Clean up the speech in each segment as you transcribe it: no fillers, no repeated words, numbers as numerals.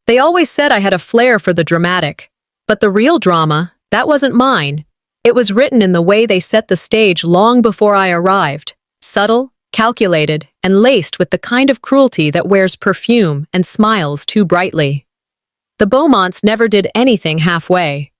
They always said I had a flair for the dramatic. But the real drama, that wasn't mine. It was written in the way they set the stage long before I arrived. Subtle, calculated, and laced with the kind of cruelty that wears perfume and smiles too brightly. The Beaumonts never did anything halfway.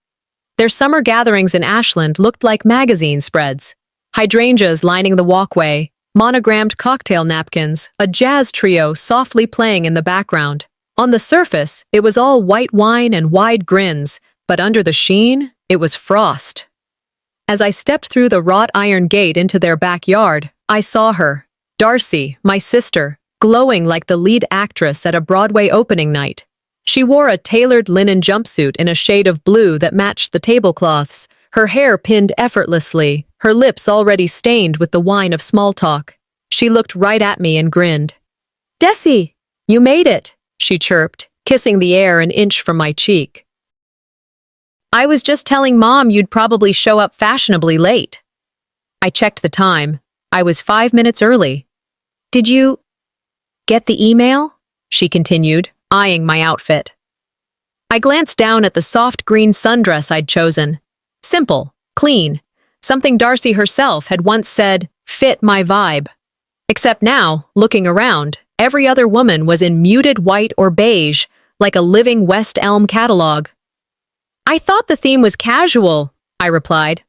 Their summer gatherings in Ashland looked like magazine spreads. Hydrangeas lining the walkway, monogrammed cocktail napkins, a jazz trio softly playing in the background. On the surface, it was all white wine and wide grins, but under the sheen, it was frost. As I stepped through the wrought iron gate into their backyard, I saw her, Darcy, my sister, glowing like the lead actress at a Broadway opening night. She wore a tailored linen jumpsuit in a shade of blue that matched the tablecloths, her hair pinned effortlessly, her lips already stained with the wine of small talk. She looked right at me and grinned. "Desi, you made it," she chirped, kissing the air an inch from my cheek. "I was just telling Mom you'd probably show up fashionably late." I checked the time. I was 5 minutes early. "Did you get the email?" she continued, eyeing my outfit. I glanced down at the soft green sundress I'd chosen. Simple, clean, something Darcy herself had once said, fit my vibe. Except now, looking around, every other woman was in muted white or beige, like a living West Elm catalog. "I thought the theme was casual," I replied.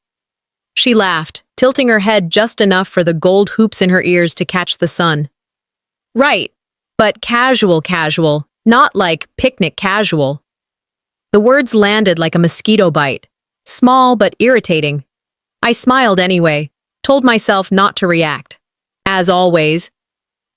She laughed, tilting her head just enough for the gold hoops in her ears to catch the sun. "Right, but casual, not like picnic casual." The words landed like a mosquito bite, small but irritating. I smiled anyway, told myself not to react. As always,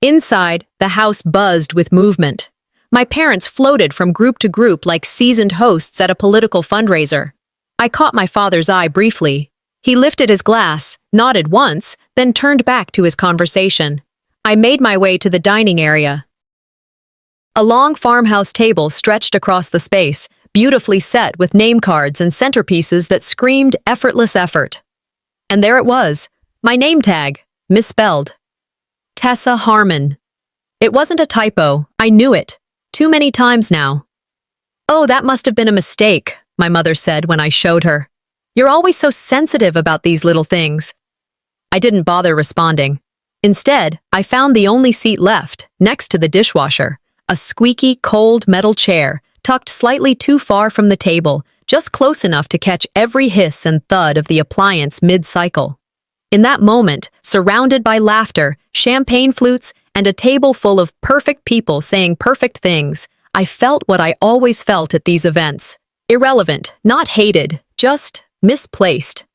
inside, the house buzzed with movement. My parents floated from group to group like seasoned hosts at a political fundraiser. I caught my father's eye briefly. He lifted his glass, nodded once, then turned back to his conversation. I made my way to the dining area. A long farmhouse table stretched across the space, beautifully set with name cards and centerpieces that screamed effortless effort. And there it was, my name tag, misspelled. Tessa Harmon. It wasn't a typo, I knew it. Too many times now. "Oh, that must have been a mistake," my mother said when I showed her. "You're always so sensitive about these little things." I didn't bother responding. Instead, I found the only seat left, next to the dishwasher, a squeaky, cold metal chair, tucked slightly too far from the table, just close enough to catch every hiss and thud of the appliance mid-cycle. In that moment, surrounded by laughter, champagne flutes, and a table full of perfect people saying perfect things, I felt what I always felt at these events. Irrelevant, not hated, just misplaced.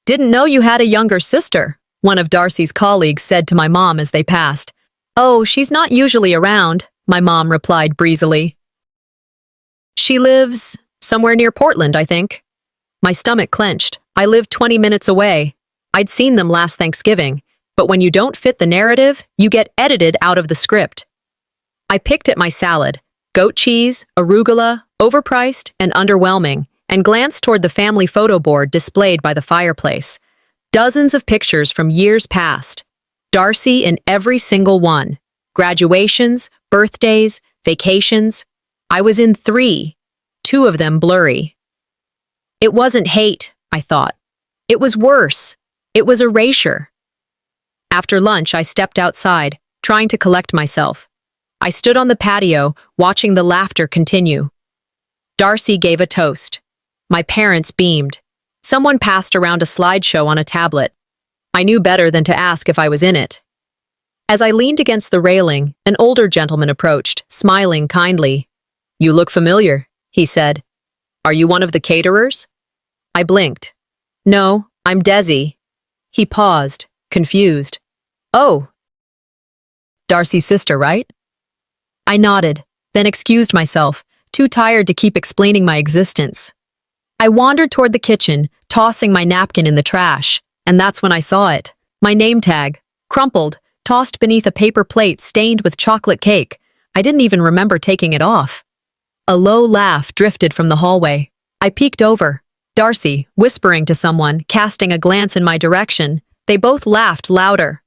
"Didn't know you had a younger sister," one of Darcy's colleagues said to my mom as they passed. "Oh, she's not usually around," my mom replied breezily. "She lives somewhere near Portland, I think." My stomach clenched. I lived 20 minutes away. I'd seen them last Thanksgiving, but when you don't fit the narrative, you get edited out of the script. I picked at my salad, goat cheese, arugula, overpriced and underwhelming, and glanced toward the family photo board displayed by the fireplace. Dozens of pictures from years past. Darcy in every single one. Graduations, birthdays, vacations. I was in 3, 2 of them blurry. It wasn't hate, I thought. It was worse. It was erasure. After lunch, I stepped outside, trying to collect myself. I stood on the patio, watching the laughter continue. Darcy gave a toast. My parents beamed. Someone passed around a slideshow on a tablet. I knew better than to ask if I was in it. As I leaned against the railing, an older gentleman approached, smiling kindly. "You look familiar," he said. "Are you one of the caterers?" I blinked. "No, I'm Desi." He paused, confused. "Oh, Darcy's sister, right?" I nodded, then excused myself, too tired to keep explaining my existence. I wandered toward the kitchen, tossing my napkin in the trash, and that's when I saw it. My name tag, crumpled, tossed beneath a paper plate stained with chocolate cake. I didn't even remember taking it off. A low laugh drifted from the hallway. I peeked over. Darcy, whispering to someone, casting a glance in my direction. They both laughed louder.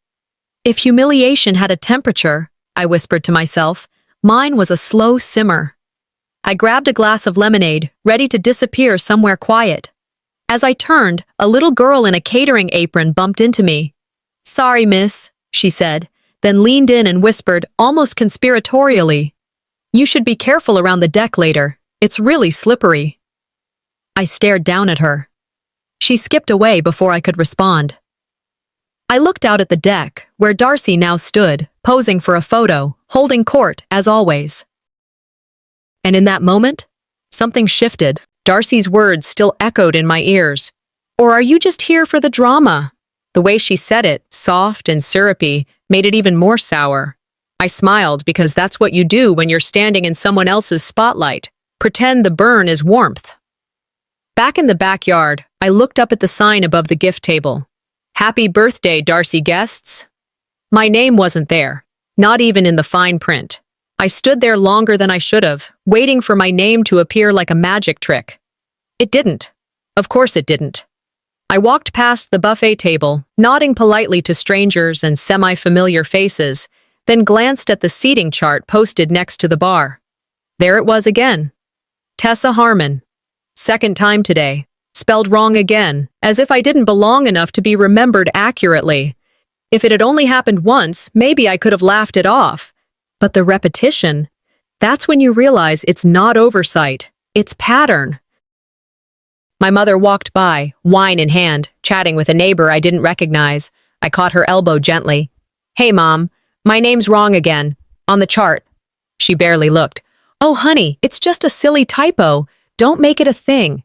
If humiliation had a temperature, I whispered to myself, mine was a slow simmer. I grabbed a glass of lemonade, ready to disappear somewhere quiet. As I turned, a little girl in a catering apron bumped into me. "Sorry, miss," she said, then leaned in and whispered, almost conspiratorially, "You should be careful around the deck later. It's really slippery." I stared down at her. She skipped away before I could respond. I looked out at the deck, where Darcy now stood, posing for a photo, holding court, as always. And in that moment, something shifted. Darcy's words still echoed in my ears. "Or are you just here for the drama?" The way she said it, soft and syrupy, made it even more sour. I smiled because that's what you do when you're standing in someone else's spotlight. Pretend the burn is warmth. Back in the backyard, I looked up at the sign above the gift table. "Happy birthday, Darcy guests." My name wasn't there, not even in the fine print. I stood there longer than I should have, waiting for my name to appear like a magic trick. It didn't. Of course it didn't. I walked past the buffet table, nodding politely to strangers and semi-familiar faces, then glanced at the seating chart posted next to the bar. There it was again. Tessa Harmon. Second time today. Spelled wrong again, as if I didn't belong enough to be remembered accurately. If it had only happened once, maybe I could have laughed it off. But the repetition, that's when you realize it's not oversight, it's pattern. My mother walked by, wine in hand, chatting with a neighbor I didn't recognize. I caught her elbow gently. "Hey, Mom, my name's wrong again. On the chart." She barely looked. "Oh, honey, it's just a silly typo. Don't make it a thing."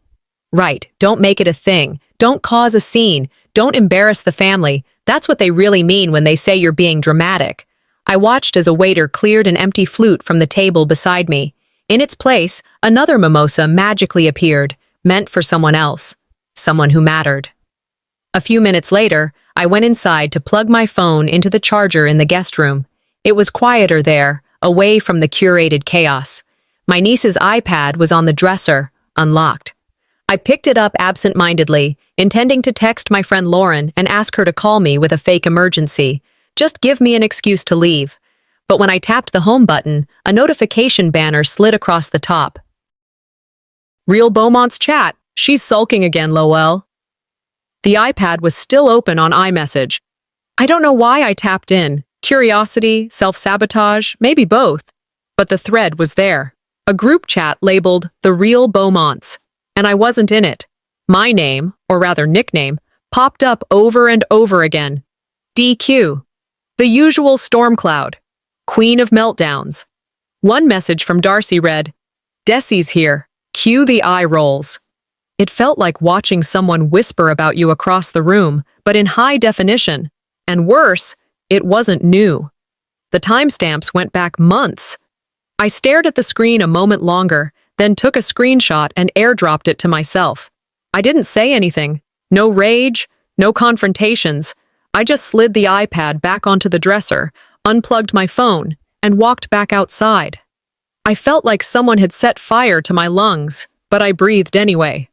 Right, don't make it a thing. Don't cause a scene. Don't embarrass the family. That's what they really mean when they say you're being dramatic. I watched as a waiter cleared an empty flute from the table beside me. In its place, another mimosa magically appeared, meant for someone else, someone who mattered. A few minutes later, I went inside to plug my phone into the charger in the guest room. It was quieter there, away from the curated chaos. My niece's iPad was on the dresser, unlocked. I picked it up absent-mindedly, intending to text my friend Lauren and ask her to call me with a fake emergency. Just give me an excuse to leave. But when I tapped the home button, a notification banner slid across the top. "Real Beaumont's chat. She's sulking again, Lowell." The iPad was still open on iMessage. I don't know why I tapped in. Curiosity, self-sabotage, maybe both. But the thread was there. A group chat labeled The Real Beaumonts. And I wasn't in it. My name, or rather nickname, popped up over and over again. DQ. The usual storm cloud. Queen of meltdowns. One message from Darcy read, "Desi's here. Cue the eye rolls." It felt like watching someone whisper about you across the room, but in high definition. And worse, it wasn't new. The timestamps went back months. I stared at the screen a moment longer, then took a screenshot and airdropped it to myself. I didn't say anything. No rage, no confrontations. I just slid the iPad back onto the dresser, unplugged my phone, and walked back outside. I felt like someone had set fire to my lungs, but I breathed anyway.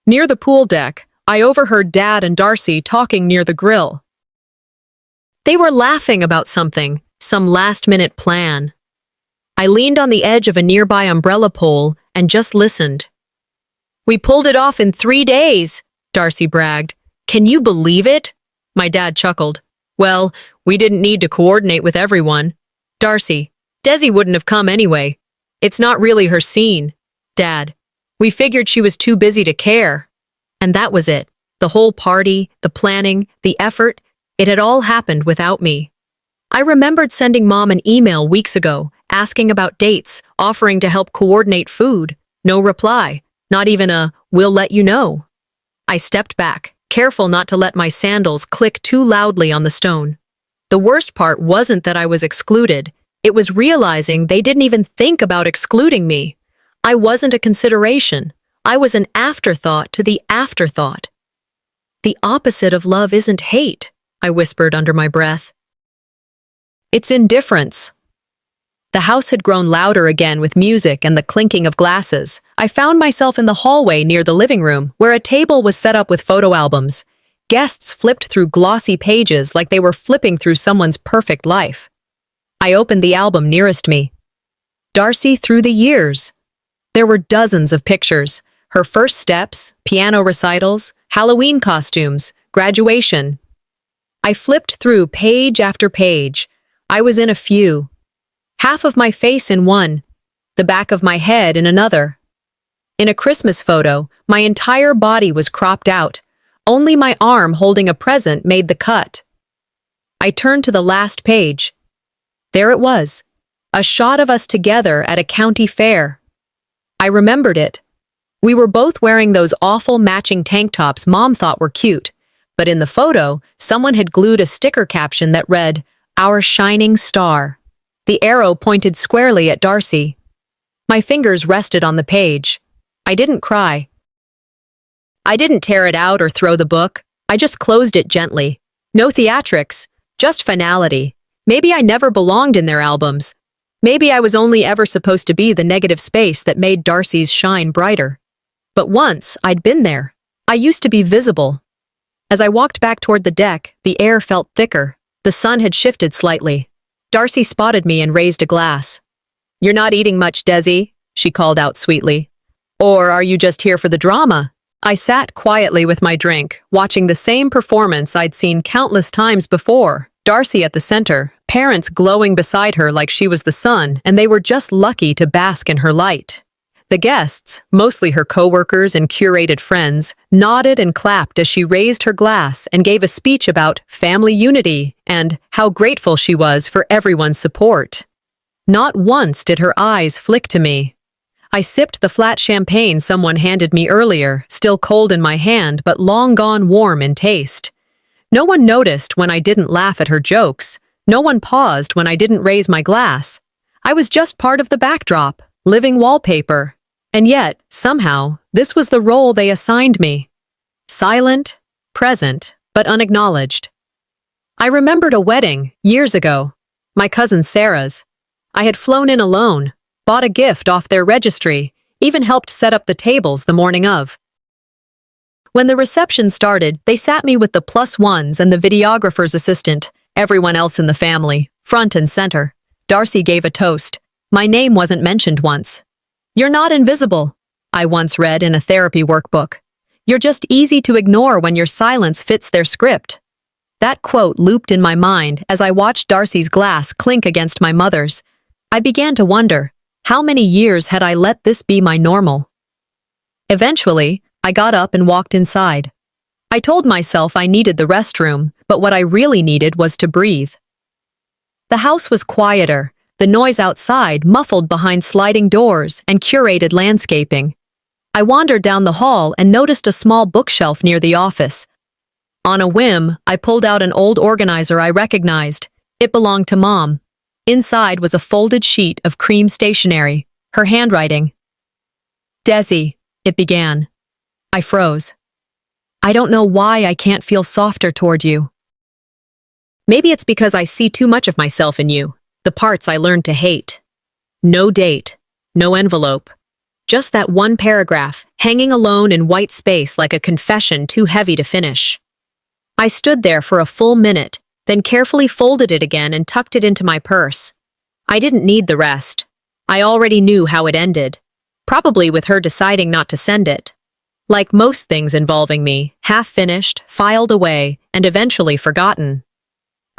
Near the pool deck, I overheard Dad and Darcy talking near the grill. They were laughing about something, some last-minute plan. I leaned on the edge of a nearby umbrella pole and just listened. "We pulled it off in 3 days, Darcy bragged. "Can you believe it?" My dad chuckled. "Well, we didn't need to coordinate with everyone." "Darcy, Desi wouldn't have come anyway. It's not really her scene." "Dad, we figured she was too busy to care." And that was it. The whole party, the planning, the effort, it had all happened without me. I remembered sending Mom an email weeks ago, asking about dates, offering to help coordinate food. No reply, not even a "we'll let you know." I stepped back, careful not to let my sandals click too loudly on the stone. The worst part wasn't that I was excluded. It was realizing they didn't even think about excluding me. I wasn't a consideration. I was an afterthought to the afterthought. "The opposite of love isn't hate," I whispered under my breath. "It's indifference." The house had grown louder again with music and the clinking of glasses. I found myself in the hallway near the living room, where a table was set up with photo albums. Guests flipped through glossy pages like they were flipping through someone's perfect life. I opened the album nearest me. Darcy Through the Years. There were dozens of pictures. Her first steps, piano recitals, Halloween costumes, graduation. I flipped through page after page. I was in a few. Half of my face in one, the back of my head in another. In a Christmas photo, my entire body was cropped out. Only my arm holding a present made the cut. I turned to the last page. There it was, a shot of us together at a county fair. I remembered it. We were both wearing those awful matching tank tops Mom thought were cute, but in the photo, someone had glued a sticker caption that read, "Our shining star." The arrow pointed squarely at Darcy. My fingers rested on the page. I didn't cry. I didn't tear it out or throw the book. I just closed it gently. No theatrics, just finality. Maybe I never belonged in their albums. Maybe I was only ever supposed to be the negative space that made Darcy's shine brighter. But once, I'd been there. I used to be visible. As I walked back toward the deck, the air felt thicker. The sun had shifted slightly. Darcy spotted me and raised a glass. "You're not eating much, Desi," she called out sweetly. "Or are you just here for the drama?" I sat quietly with my drink, watching the same performance I'd seen countless times before. Darcy at the center, parents glowing beside her like she was the sun, and they were just lucky to bask in her light. The guests, mostly her coworkers and curated friends, nodded and clapped as she raised her glass and gave a speech about family unity and how grateful she was for everyone's support. Not once did her eyes flick to me. I sipped the flat champagne someone handed me earlier, still cold in my hand but long gone warm in taste. No one noticed when I didn't laugh at her jokes. No one paused when I didn't raise my glass. I was just part of the backdrop, living wallpaper. And yet, somehow, this was the role they assigned me. Silent, present, but unacknowledged. I remembered a wedding, years ago. My cousin Sarah's. I had flown in alone, bought a gift off their registry, even helped set up the tables the morning of. When the reception started, they sat me with the +1s and the videographer's assistant, everyone else in the family, front and center. Darcy gave a toast. My name wasn't mentioned once. "You're not invisible," I once read in a therapy workbook. "You're just easy to ignore when your silence fits their script." That quote looped in my mind as I watched Darcy's glass clink against my mother's. I began to wonder, how many years had I let this be my normal? Eventually, I got up and walked inside. I told myself I needed the restroom, but what I really needed was to breathe. The house was quieter, the noise outside muffled behind sliding doors and curated landscaping. I wandered down the hall and noticed a small bookshelf near the office. On a whim, I pulled out an old organizer I recognized. It belonged to Mom. Inside was a folded sheet of cream stationery, her handwriting. "Desi," it began. I froze. "I don't know why I can't feel softer toward you. Maybe it's because I see too much of myself in you, the parts I learned to hate." No date, no envelope. Just that one paragraph, hanging alone in white space like a confession too heavy to finish. I stood there for a full minute, then carefully folded it again and tucked it into my purse. I didn't need the rest. I already knew how it ended, probably with her deciding not to send it. Like most things involving me, half-finished, filed away, and eventually forgotten.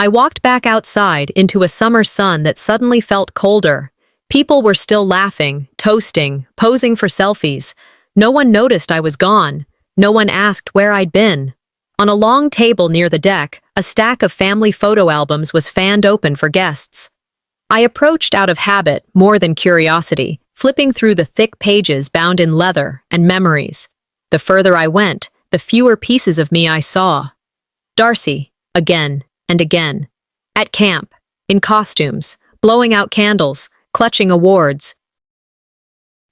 I walked back outside into a summer sun that suddenly felt colder. People were still laughing, toasting, posing for selfies. No one noticed I was gone. No one asked where I'd been. On a long table near the deck, a stack of family photo albums was fanned open for guests. I approached out of habit more than curiosity, flipping through the thick pages bound in leather and memories. The further I went, the fewer pieces of me I saw. Darcy, again and again. At camp, in costumes, blowing out candles, clutching awards.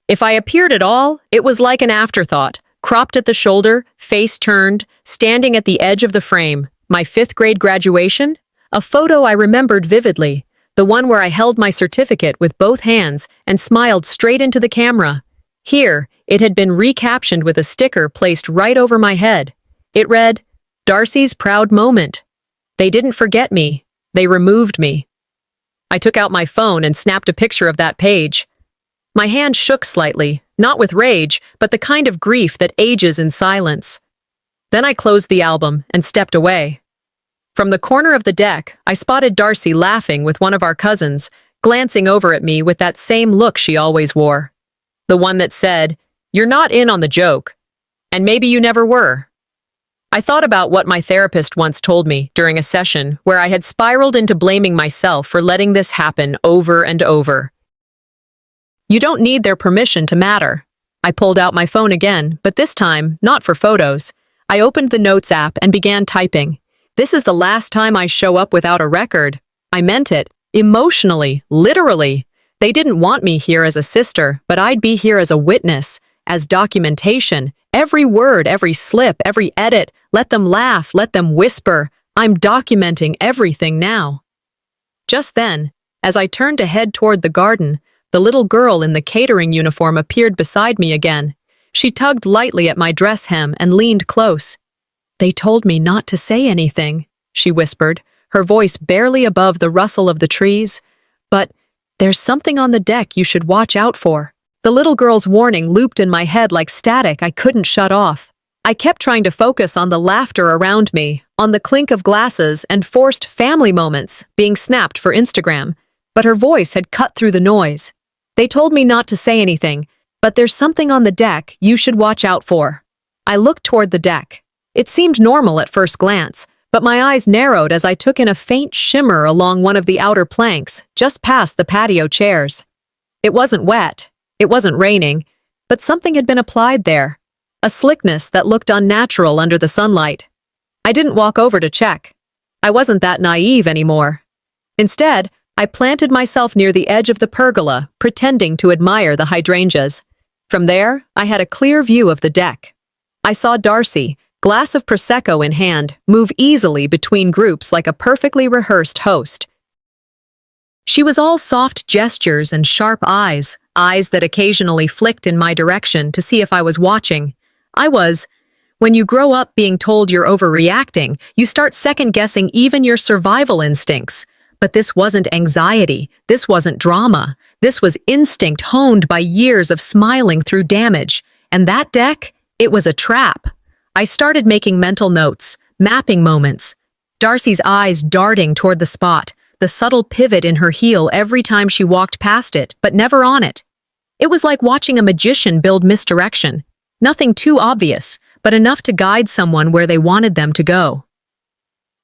If I appeared at all, it was like an afterthought, cropped at the shoulder, face turned, standing at the edge of the frame. My 5th grade graduation? A photo I remembered vividly, the one where I held my certificate with both hands and smiled straight into the camera. Here, it had been recaptioned with a sticker placed right over my head. It read, "Darcy's proud moment." They didn't forget me. They removed me. I took out my phone and snapped a picture of that page. My hand shook slightly, not with rage, but the kind of grief that ages in silence. Then I closed the album and stepped away. From the corner of the deck, I spotted Darcy laughing with one of our cousins, glancing over at me with that same look she always wore. The one that said, "You're not in on the joke. And maybe you never were." I thought about what my therapist once told me during a session where I had spiraled into blaming myself for letting this happen over and over. You don't need their permission to matter. I pulled out my phone again, but this time, not for photos. I opened the Notes app and began typing. This is the last time I show up without a record. I meant it. Emotionally, literally. They didn't want me here as a sister, but I'd be here as a witness, as documentation. Every word, every slip, every edit. Let them laugh, let them whisper. I'm documenting everything now. Just then, as I turned to head toward the garden, the little girl in the catering uniform appeared beside me again. She tugged lightly at my dress hem and leaned close. "They told me not to say anything," she whispered, her voice barely above the rustle of the trees. "But there's something on the deck you should watch out for." The little girl's warning looped in my head like static I couldn't shut off. I kept trying to focus on the laughter around me, on the clink of glasses and forced family moments being snapped for Instagram, but her voice had cut through the noise. "They told me not to say anything, but there's something on the deck you should watch out for." I looked toward the deck. It seemed normal at first glance, but my eyes narrowed as I took in a faint shimmer along one of the outer planks, just past the patio chairs. It wasn't wet. It wasn't raining, but something had been applied there, a slickness that looked unnatural under the sunlight. I didn't walk over to check. I wasn't that naive anymore. Instead, I planted myself near the edge of the pergola, pretending to admire the hydrangeas. From there, I had a clear view of the deck. I saw Darcy, glass of Prosecco in hand, move easily between groups like a perfectly rehearsed host. She was all soft gestures and sharp eyes that occasionally flicked in my direction to see if I was watching. When you grow up being told you're overreacting, you start second-guessing even your survival instincts. But this wasn't anxiety. This wasn't drama. This was instinct honed by years of smiling through damage. And that deck, it was a trap. I started making mental notes, mapping moments. Darcy's eyes darting toward the spot, the subtle pivot in her heel every time she walked past it, but never on it. It was like watching a magician build misdirection. Nothing too obvious, but enough to guide someone where they wanted them to go.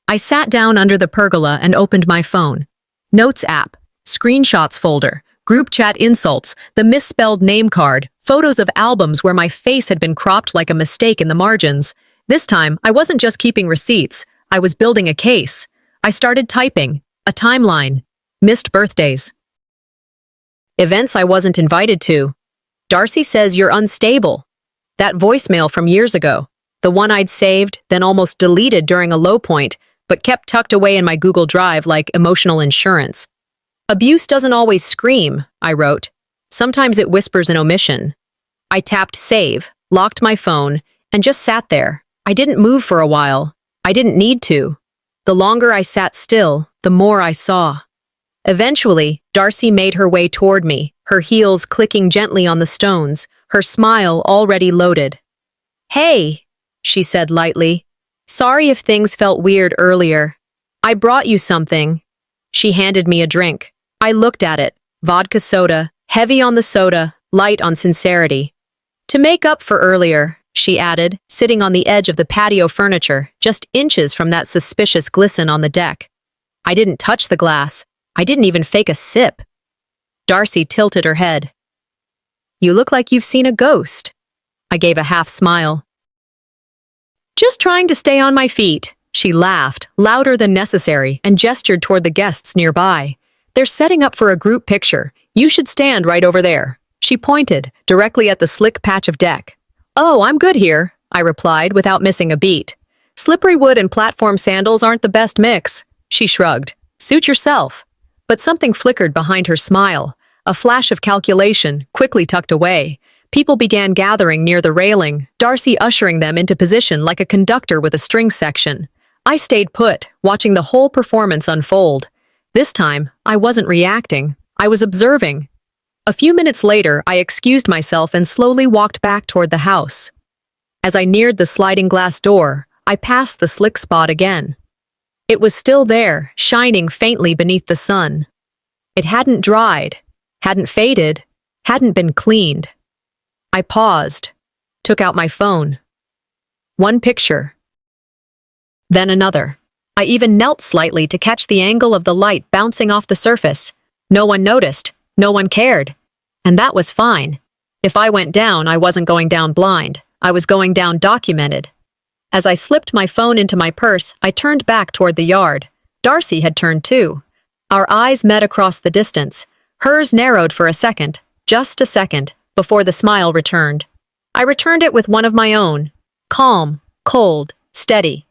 I sat down under the pergola and opened my phone. Notes app, screenshots folder, group chat insults, the misspelled name card, photos of albums where my face had been cropped like a mistake in the margins. This time, I wasn't just keeping receipts, I was building a case. I started typing, a timeline, missed birthdays, events I wasn't invited to. Darcy says you're unstable. That voicemail from years ago, the one I'd saved, then almost deleted during a low point, but kept tucked away in my Google Drive like emotional insurance. Abuse doesn't always scream, I wrote. Sometimes it whispers an omission. I tapped save, locked my phone, and just sat there. I didn't move for a while. I didn't need to. The longer I sat still, the more I saw. Eventually, Darcy made her way toward me, her heels clicking gently on the stones, her smile already loaded. "Hey," she said lightly. "Sorry if things felt weird earlier. I brought you something." She handed me a drink. I looked at it. Vodka soda, heavy on the soda, light on sincerity. "To make up for earlier," she added, sitting on the edge of the patio furniture, just inches from that suspicious glisten on the deck. I didn't touch the glass. I didn't even fake a sip. Darcy tilted her head. "You look like you've seen a ghost." I gave a half smile. "Just trying to stay on my feet." She laughed, louder than necessary, and gestured toward the guests nearby. "They're setting up for a group picture. You should stand right over there." She pointed, directly at the slick patch of deck. "Oh, I'm good here," I replied without missing a beat. "Slippery wood and platform sandals aren't the best mix." She shrugged. "Suit yourself." But something flickered behind her smile. A flash of calculation, quickly tucked away. People began gathering near the railing, Darcy ushering them into position like a conductor with a string section. I stayed put, watching the whole performance unfold. This time, I wasn't reacting. I was observing. A few minutes later, I excused myself and slowly walked back toward the house. As I neared the sliding glass door, I passed the slick spot again. It was still there, shining faintly beneath the sun. It hadn't dried, hadn't faded, hadn't been cleaned. I paused, took out my phone. One picture. Then another. I even knelt slightly to catch the angle of the light bouncing off the surface. No one noticed, no one cared. And that was fine. If I went down, I wasn't going down blind. I was going down documented. As I slipped my phone into my purse, I turned back toward the yard. Darcy had turned too. Our eyes met across the distance. Hers narrowed for a second, just a second, before the smile returned. I returned it with one of my own. Calm, cold, steady.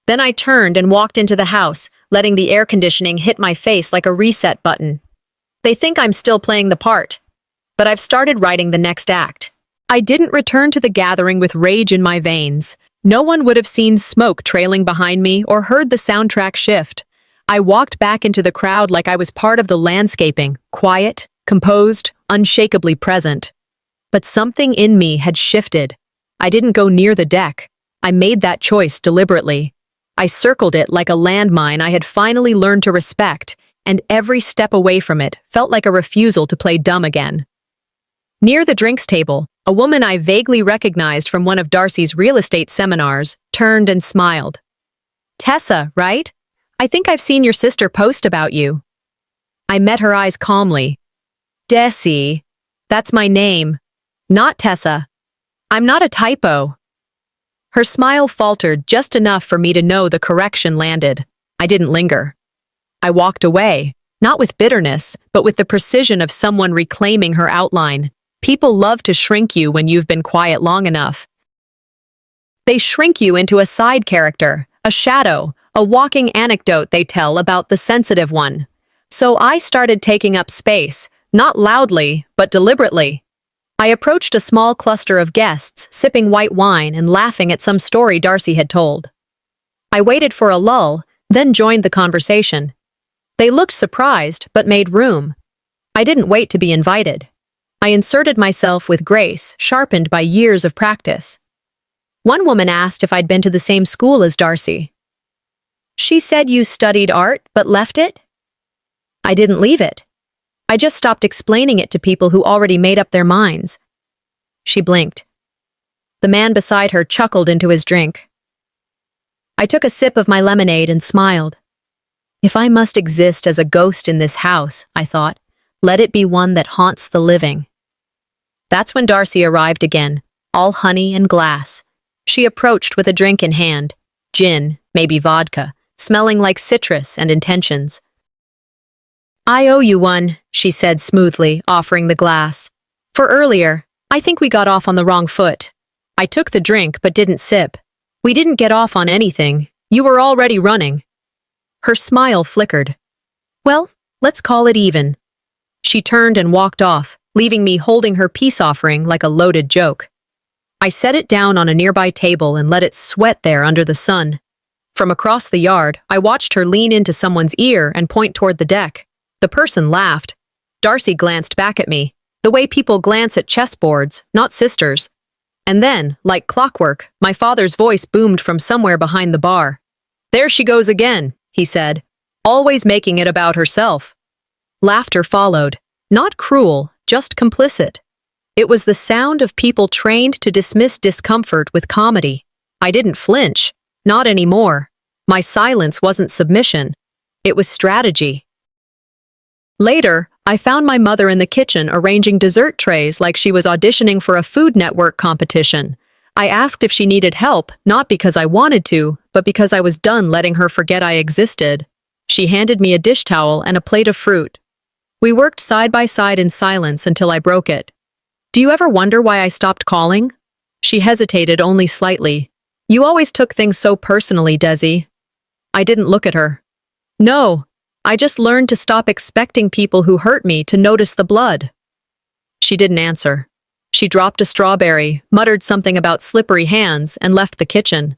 Then I turned and walked into the house, letting the air conditioning hit my face like a reset button. They think I'm still playing the part, but I've started writing the next act. I didn't return to the gathering with rage in my veins. No one would have seen smoke trailing behind me or heard the soundtrack shift. I walked back into the crowd like I was part of the landscaping, quiet, composed, unshakably present. But something in me had shifted. I didn't go near the deck. I made that choice deliberately. I circled it like a landmine I had finally learned to respect, and every step away from it felt like a refusal to play dumb again. Near the drinks table, a woman I vaguely recognized from one of Darcy's real estate seminars turned and smiled. "Tessa, right? I think I've seen your sister post about you." I met her eyes calmly. "Desi, that's my name, not Tessa. I'm not a typo." Her smile faltered just enough for me to know the correction landed. I didn't linger. I walked away, not with bitterness, but with the precision of someone reclaiming her outline. People love to shrink you when you've been quiet long enough. They shrink you into a side character, a shadow, a walking anecdote they tell about the sensitive one. So I started taking up space, not loudly, but deliberately. I approached a small cluster of guests, sipping white wine and laughing at some story Darcy had told. I waited for a lull, then joined the conversation. They looked surprised, but made room. I didn't wait to be invited. I inserted myself with grace, sharpened by years of practice. One woman asked if I'd been to the same school as Darcy. "She said you studied art, but left it?" "I didn't leave it. I just stopped explaining it to people who already made up their minds." She blinked. The man beside her chuckled into his drink. I took a sip of my lemonade and smiled. If I must exist as a ghost in this house, I thought, let it be one that haunts the living. That's when Darcy arrived again, all honey and glass. She approached with a drink in hand, gin, maybe vodka, smelling like citrus and intentions. "I owe you one," she said smoothly, offering the glass. "For earlier, I think we got off on the wrong foot. I took the drink but didn't sip. We didn't get off on anything. You were already running." Her smile flickered. "Well, let's call it even." She turned and walked off, leaving me holding her peace offering like a loaded joke. I set it down on a nearby table and let it sweat there under the sun. From across the yard, I watched her lean into someone's ear and point toward the deck. The person laughed. Darcy glanced back at me, the way people glance at chessboards, not sisters. And then, like clockwork, my father's voice boomed from somewhere behind the bar. "There she goes again," he said, "always making it about herself." Laughter followed, not cruel, just complicit. It was the sound of people trained to dismiss discomfort with comedy. I didn't flinch, not anymore. My silence wasn't submission. It was strategy. Later, I found my mother in the kitchen arranging dessert trays like she was auditioning for a Food Network competition. I asked if she needed help, not because I wanted to, but because I was done letting her forget I existed. She handed me a dish towel and a plate of fruit. We worked side by side in silence until I broke it. "Do you ever wonder why I stopped calling?" She hesitated only slightly. "You always took things so personally, Desi." I didn't look at her. "No, I just learned to stop expecting people who hurt me to notice the blood." She didn't answer. She dropped a strawberry, muttered something about slippery hands, and left the kitchen.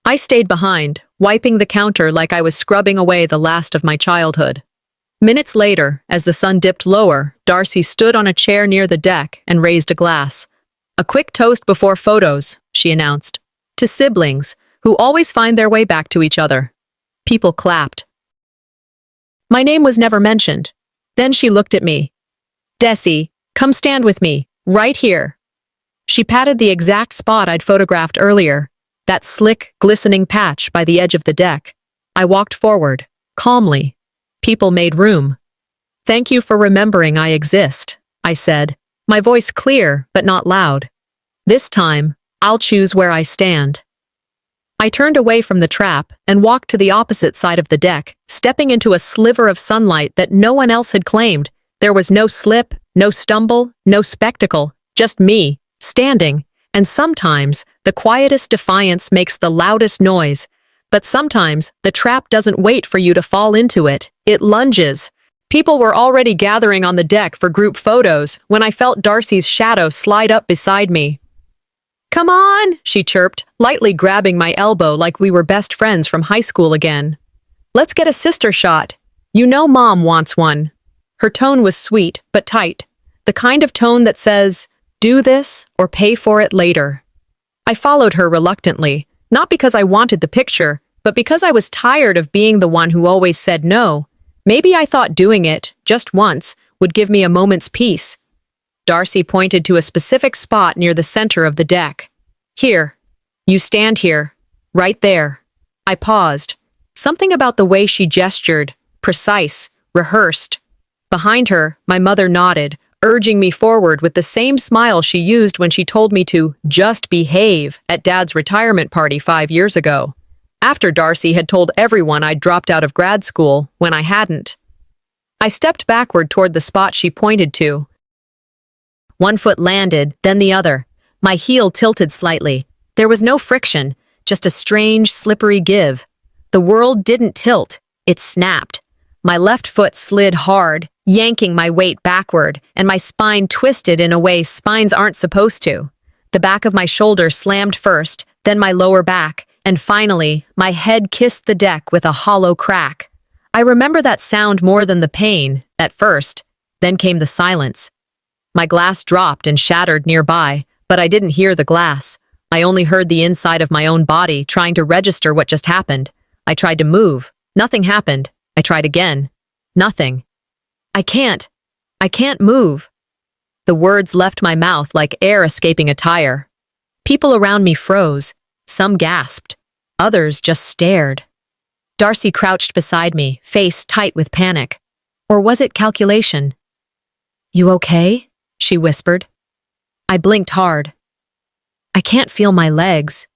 I stayed behind, wiping the counter like I was scrubbing away the last of my childhood. Minutes later, as the sun dipped lower, Darcy stood on a chair near the deck and raised a glass. "A quick toast before photos," she announced. "To siblings, who always find their way back to each other." People clapped. My name was never mentioned. Then she looked at me. "Desi, come stand with me, right here." She patted the exact spot I'd photographed earlier, that slick, glistening patch by the edge of the deck. I walked forward, calmly. People made room. "Thank you for remembering I exist," I said, my voice clear but not loud. "This time, I'll choose where I stand." I turned away from the trap and walked to the opposite side of the deck, stepping into a sliver of sunlight that no one else had claimed. There was no slip, no stumble, no spectacle, just me, standing, and sometimes the quietest defiance makes the loudest noise. But sometimes the trap doesn't wait for you to fall into it, it lunges. People were already gathering on the deck for group photos when I felt Darcy's shadow slide up beside me. "Come on," she chirped, lightly grabbing my elbow like we were best friends from high school again. "Let's get a sister shot. You know Mom wants one." Her tone was sweet, but tight. The kind of tone that says, "Do this or pay for it later." I followed her reluctantly, not because I wanted the picture, but because I was tired of being the one who always said no. Maybe I thought doing it, just once, would give me a moment's peace. Darcy pointed to a specific spot near the center of the deck. "Here. You stand here. Right there." I paused. Something about the way she gestured, precise, rehearsed. Behind her, my mother nodded, urging me forward with the same smile she used when she told me to just behave at Dad's retirement party 5 years ago, after Darcy had told everyone I'd dropped out of grad school when I hadn't. I stepped backward toward the spot she pointed to. One foot landed, then the other. My heel tilted slightly. There was no friction, just a strange, slippery give. The world didn't tilt, it snapped. My left foot slid hard, yanking my weight backward, and my spine twisted in a way spines aren't supposed to. The back of my shoulder slammed first, then my lower back, and finally, my head kissed the deck with a hollow crack. I remember that sound more than the pain, at first. Then came the silence. My glass dropped and shattered nearby, but I didn't hear the glass. I only heard the inside of my own body trying to register what just happened. I tried to move. Nothing happened. I tried again. Nothing. I can't move." The words left my mouth like air escaping a tire. People around me froze. Some gasped. Others just stared. Darcy crouched beside me, face tight with panic. Or was it calculation? "You okay?" she whispered. I blinked hard. "I can't feel my legs."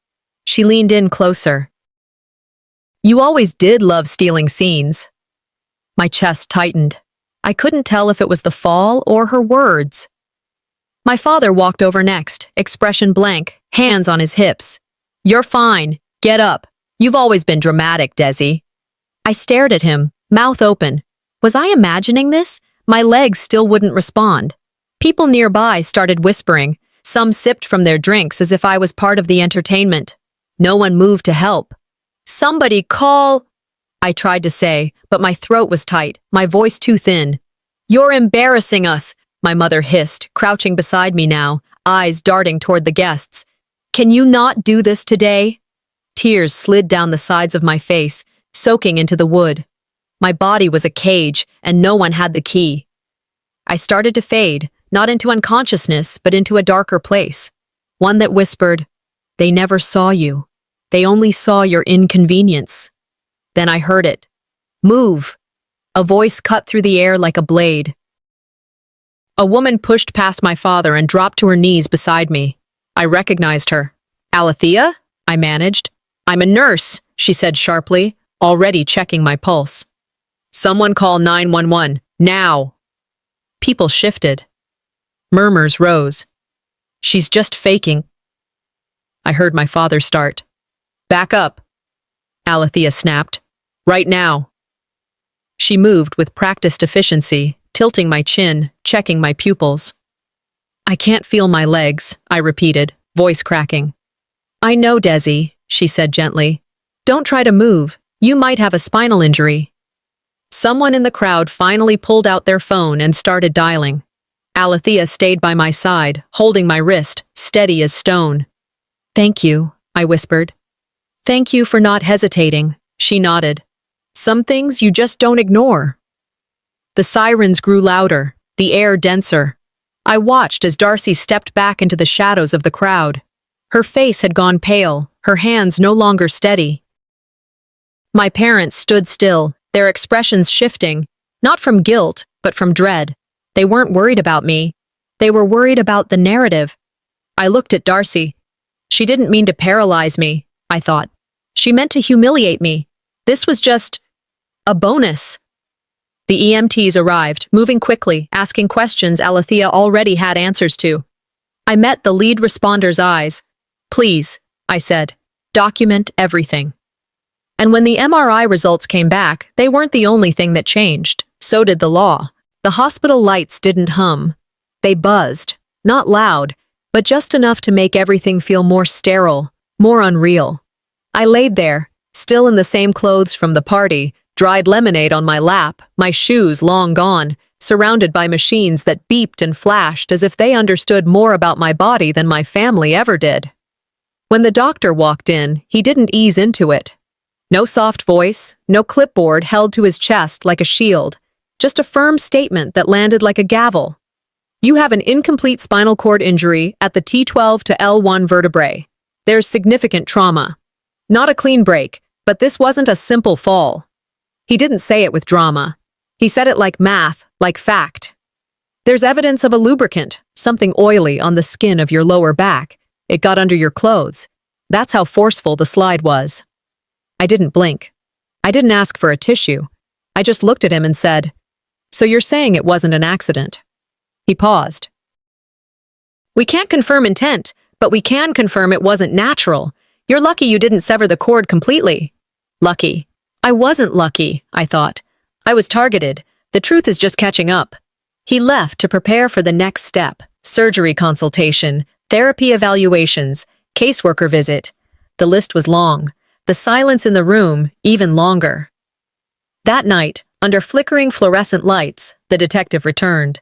She leaned in closer. "You always did love stealing scenes." My chest tightened. I couldn't tell if it was the fall or her words. My father walked over next, expression blank, hands on his hips. "You're fine. Get up. You've always been dramatic, Desi." I stared at him, mouth open. Was I imagining this? My legs still wouldn't respond. People nearby started whispering. Some sipped from their drinks as if I was part of the entertainment. No one moved to help. "Somebody call—" I tried to say, but my throat was tight, my voice too thin. "You're embarrassing us," my mother hissed, crouching beside me now, eyes darting toward the guests. "Can you not do this today?" Tears slid down the sides of my face, soaking into the wood. My body was a cage, and no one had the key. I started to fade, not into unconsciousness, but into a darker place. One that whispered, "They never saw you. They only saw your inconvenience." Then I heard it. "Move!" A voice cut through the air like a blade. A woman pushed past my father and dropped to her knees beside me. I recognized her. "Alethea?" I managed. "I'm a nurse," she said sharply, already checking my pulse. "Someone call 911, now!" People shifted. Murmurs rose. "She's just faking." I heard my father start. "Back up," Alethea snapped. "Right now." She moved with practiced efficiency, tilting my chin, checking my pupils. "I can't feel my legs," I repeated, voice cracking. "I know, Desi," she said gently. "Don't try to move. You might have a spinal injury." Someone in the crowd finally pulled out their phone and started dialing. Alethea stayed by my side, holding my wrist, steady as stone. "Thank you," I whispered. "Thank you for not hesitating," she nodded. "Some things you just don't ignore." The sirens grew louder, the air denser. I watched as Darcy stepped back into the shadows of the crowd. Her face had gone pale, her hands no longer steady. My parents stood still, their expressions shifting, not from guilt, but from dread. They weren't worried about me. They were worried about the narrative. I looked at Darcy. She didn't mean to paralyze me, I thought. She meant to humiliate me. This was just a bonus. The EMTs arrived, moving quickly, asking questions Alethea already had answers to. I met the lead responder's eyes. "Please," I said, "document everything." And when the MRI results came back, they weren't the only thing that changed. So did the law. The hospital lights didn't hum. They buzzed, not loud, but just enough to make everything feel more sterile, more unreal. I laid there, still in the same clothes from the party, dried lemonade on my lap, my shoes long gone, surrounded by machines that beeped and flashed as if they understood more about my body than my family ever did. When the doctor walked in, he didn't ease into it. No soft voice, no clipboard held to his chest like a shield, just a firm statement that landed like a gavel. "You have an incomplete spinal cord injury at the T12 to L1 vertebrae. There's significant trauma. Not a clean break, but this wasn't a simple fall." He didn't say it with drama. He said it like math, like fact. "There's evidence of a lubricant, something oily on the skin of your lower back. It got under your clothes." That's how forceful the slide was. I didn't blink. I didn't ask for a tissue. I just looked at him and said, "So you're saying it wasn't an accident?" He paused. "We can't confirm intent, but we can confirm it wasn't natural. You're lucky you didn't sever the cord completely." Lucky. I wasn't lucky, I thought. I was targeted. The truth is just catching up. He left to prepare for the next step: surgery consultation, therapy evaluations, caseworker visit. The list was long. The silence in the room even longer. That night, under flickering fluorescent lights, the detective returned.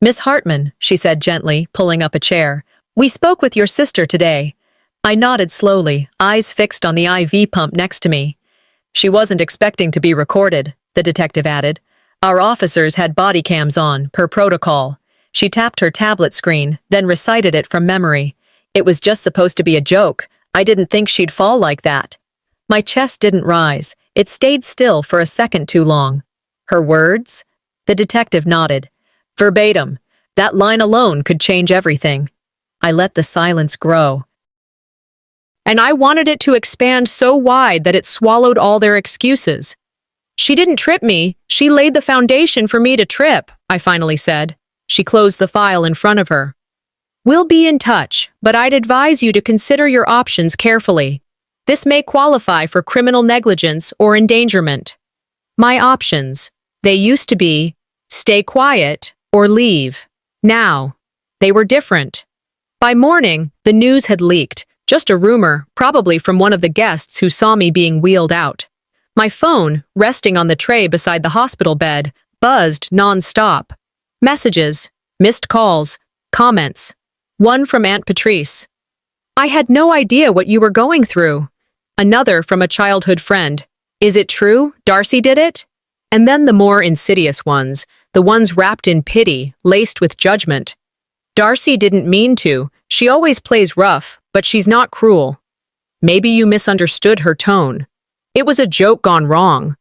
"Miss Hartman," she said gently, pulling up a chair, "we spoke with your sister today." I nodded slowly, eyes fixed on the IV pump next to me. "She wasn't expecting to be recorded," the detective added. "Our officers had body cams on, per protocol." She tapped her tablet screen, then recited it from memory. "It was just supposed to be a joke. I didn't think she'd fall like that." My chest didn't rise. It stayed still for a second too long. "Her words?" The detective nodded. "Verbatim. That line alone could change everything." I let the silence grow. And I wanted it to expand so wide that it swallowed all their excuses. "She didn't trip me. She laid the foundation for me to trip," I finally said. She closed the file in front of her. "We'll be in touch, but I'd advise you to consider your options carefully. This may qualify for criminal negligence or endangerment." My options. They used to be, stay quiet or leave. Now, they were different. By morning, the news had leaked. Just a rumor, probably from one of the guests who saw me being wheeled out. My phone, resting on the tray beside the hospital bed, buzzed non-stop. Messages, missed calls, comments. One from Aunt Patrice. "I had no idea what you were going through." Another from a childhood friend. "Is it true? Darcy did it?" And then the more insidious ones, the ones wrapped in pity, laced with judgment. "Darcy didn't mean to. She always plays rough, but she's not cruel. Maybe you misunderstood her tone. It was a joke gone wrong.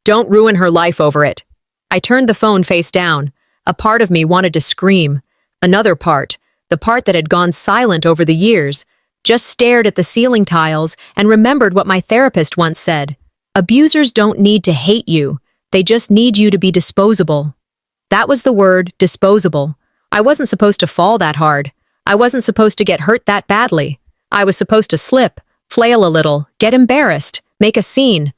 Don't ruin her life over it." I turned the phone face down. A part of me wanted to scream. Another part, the part that had gone silent over the years, just stared at the ceiling tiles and remembered what my therapist once said. "Abusers don't need to hate you. They just need you to be disposable." That was the word, disposable. I wasn't supposed to fall that hard. I wasn't supposed to get hurt that badly. I was supposed to slip, flail a little, get embarrassed, make a scene.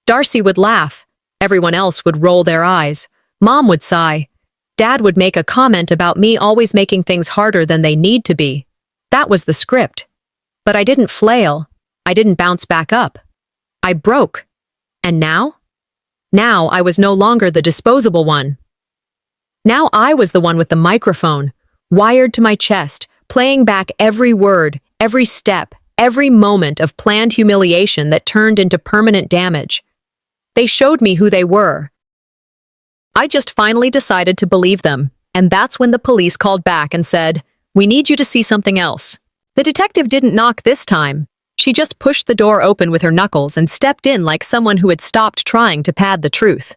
Darcy would laugh. Everyone else would roll their eyes. Mom would sigh. Dad would make a comment about me always making things harder than they need to be. That was the script. But I didn't flail. I didn't bounce back up. I broke. And now? Now I was no longer the disposable one. Now I was the one with the microphone, wired to my chest, playing back every word, every step, every moment of planned humiliation that turned into permanent damage. They showed me who they were. I just finally decided to believe them, and that's when the police called back and said, "We need you to see something else." The detective didn't knock this time. She just pushed the door open with her knuckles and stepped in like someone who had stopped trying to pad the truth.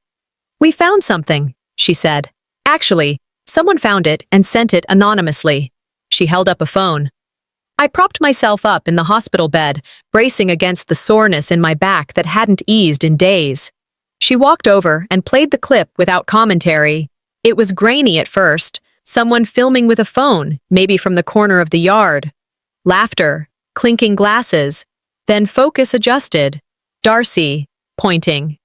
"We found something," she said. "Actually, someone found it and sent it anonymously." She held up a phone. I propped myself up in the hospital bed, bracing against the soreness in my back that hadn't eased in days. She walked over and played the clip without commentary. It was grainy at first, someone filming with a phone, maybe from the corner of the yard. Laughter, clinking glasses, then focus adjusted. Darcy, pointing.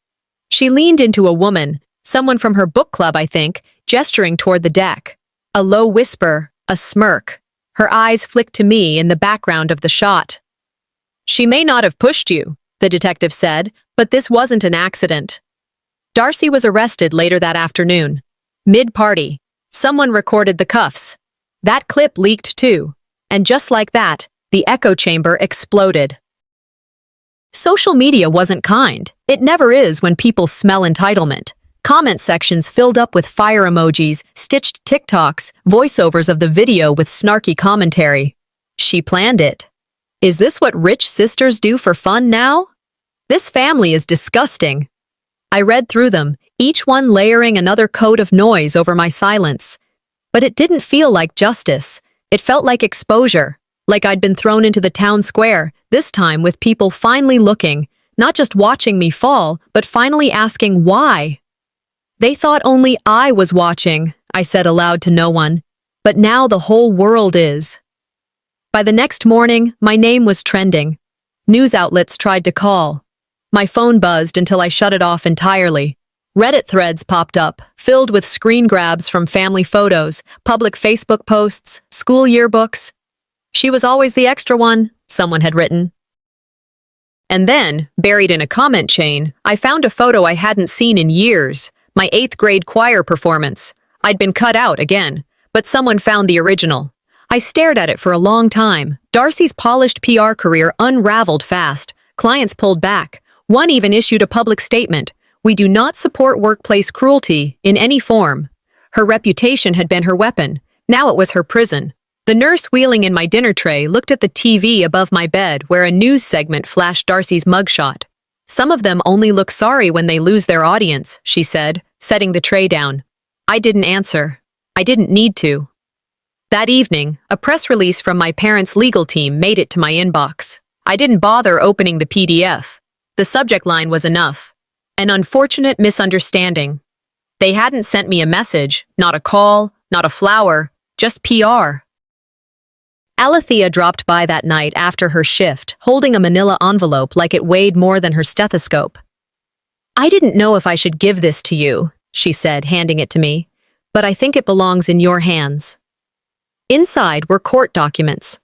She leaned into a woman, someone from her book club, I think, gesturing toward the deck. A low whisper, a smirk. Her eyes flicked to me in the background of the shot. "She may not have pushed you," the detective said, "but this wasn't an accident." Darcy was arrested later that afternoon. Mid-party. Someone recorded the cuffs. That clip leaked too. And just like that, the echo chamber exploded. Social media wasn't kind. It never is when people smell entitlement. Comment sections filled up with fire emojis, stitched TikToks, voiceovers of the video with snarky commentary. She planned it. Is this what rich sisters do for fun now? This family is disgusting. I read through them, each one layering another coat of noise over my silence. But it didn't feel like justice. It felt like exposure, like I'd been thrown into the town square, this time with people finally looking, not just watching me fall, but finally asking why. They thought only I was watching, I said aloud to no one. But now the whole world is. By the next morning, my name was trending. News outlets tried to call. My phone buzzed until I shut it off entirely. Reddit threads popped up, filled with screen grabs from family photos, public Facebook posts, school yearbooks. "She was always the extra one," someone had written. And then, buried in a comment chain, I found a photo I hadn't seen in years. My 8th grade choir performance. I'd been cut out again, but someone found the original. I stared at it for a long time. Darcy's polished PR career unraveled fast. Clients pulled back. One even issued a public statement. "We do not support workplace cruelty in any form." Her reputation had been her weapon. Now it was her prison. The nurse wheeling in my dinner tray looked at the TV above my bed where a news segment flashed Darcy's mugshot. "Some of them only look sorry when they lose their audience," she said, setting the tray down. I didn't answer. I didn't need to. That evening, a press release from my parents' legal team made it to my inbox. I didn't bother opening the PDF. The subject line was enough. An unfortunate misunderstanding. They hadn't sent me a message, not a call, not a flower, just PR. Alethea dropped by that night after her shift, holding a manila envelope like it weighed more than her stethoscope. "I didn't know if I should give this to you," she said, handing it to me, "but I think it belongs in your hands." Inside were court documents.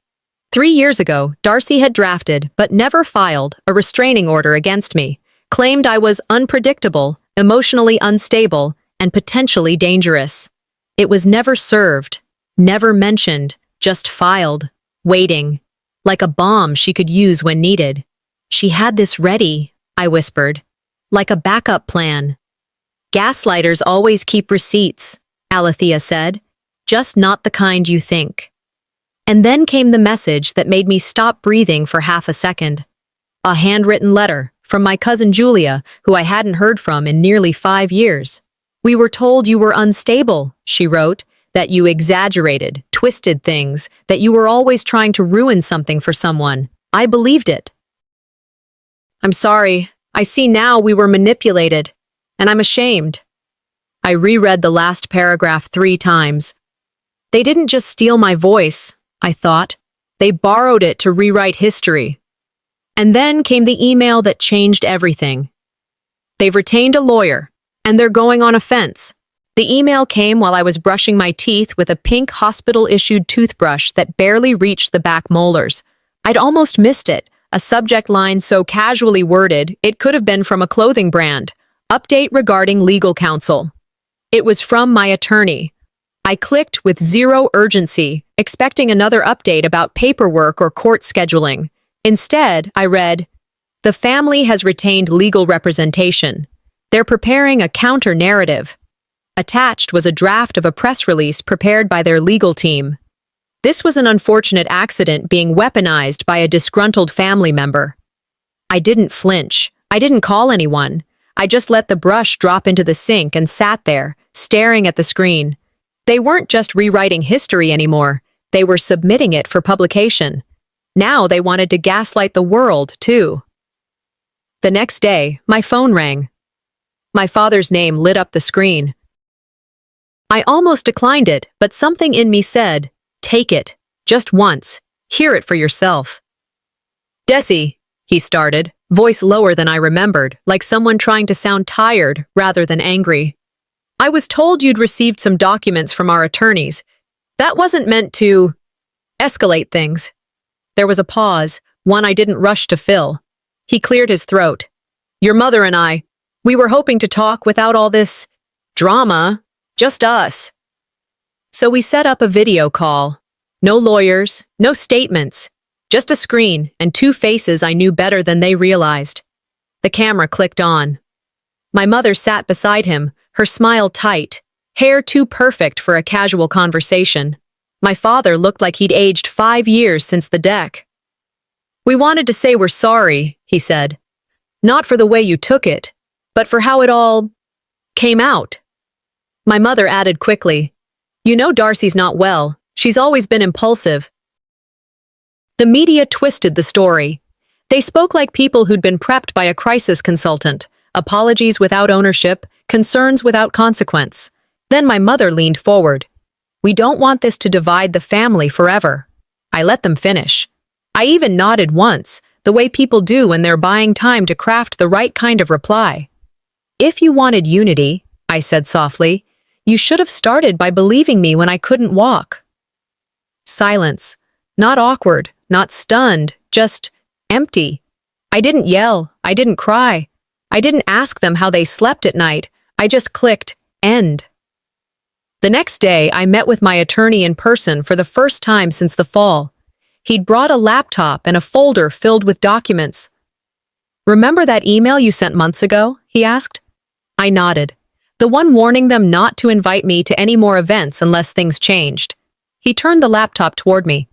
3 years ago, Darcy had drafted, but never filed, a restraining order against me, claimed I was unpredictable, emotionally unstable, and potentially dangerous. It was never served, never mentioned, just filed, waiting, like a bomb she could use when needed. "She had this ready," I whispered, "like a backup plan." "Gaslighters always keep receipts," Alethea said, "just not the kind you think." And then came the message that made me stop breathing for half a second. A handwritten letter from my cousin Julia, who I hadn't heard from in nearly 5 years. "We were told you were unstable," she wrote, "that you exaggerated, twisted things, that you were always trying to ruin something for someone. I believed it. I'm sorry. I see now we were manipulated, and I'm ashamed." I reread the last paragraph 3 times. They didn't just steal my voice, I thought. They borrowed it to rewrite history. And then came the email that changed everything. "They've retained a lawyer, and they're going on a fence." The email came while I was brushing my teeth with a pink hospital-issued toothbrush that barely reached the back molars. I'd almost missed it, a subject line so casually worded it could have been from a clothing brand. Update regarding legal counsel. It was from my attorney. I clicked with zero urgency, expecting another update about paperwork or court scheduling. Instead, I read, "The family has retained legal representation. They're preparing a counter-narrative." Attached was a draft of a press release prepared by their legal team. This was an unfortunate accident being weaponized by a disgruntled family member. I didn't flinch. I didn't call anyone. I just let the brush drop into the sink and sat there, staring at the screen. They weren't just rewriting history anymore. They were submitting it for publication. Now they wanted to gaslight the world, too. The next day, my phone rang. My father's name lit up the screen. I almost declined it, but something in me said, "Take it. Just once. Hear it for yourself." "Desi," he started, voice lower than I remembered, like someone trying to sound tired rather than angry. "I was told you'd received some documents from our attorneys. That wasn't meant to escalate things." There was a pause, one I didn't rush to fill. He cleared his throat. "Your mother and I, we were hoping to talk without all this drama, just us." So we set up a video call. No lawyers, no statements, just a screen and two faces I knew better than they realized. The camera clicked on. My mother sat beside him, her smile tight, hair too perfect for a casual conversation. My father looked like he'd aged 5 years since the deck. "We wanted to say we're sorry," he said. "Not for the way you took it, but for how it all came out." My mother added quickly, "You know Darcy's not well. She's always been impulsive." The media twisted the story. They spoke like people who'd been prepped by a crisis consultant, apologies without ownership, concerns without consequence. Then my mother leaned forward. "We don't want this to divide the family forever." I let them finish. I even nodded once, the way people do when they're buying time to craft the right kind of reply. "If you wanted unity," I said softly, "you should have started by believing me when I couldn't walk." Silence. Not awkward, not stunned, just empty. I didn't yell. I didn't cry. I didn't ask them how they slept at night. I just clicked, end. The next day, I met with my attorney in person for the first time since the fall. He'd brought a laptop and a folder filled with documents. "Remember that email you sent months ago?" he asked. I nodded. The one warning them not to invite me to any more events unless things changed. He turned the laptop toward me.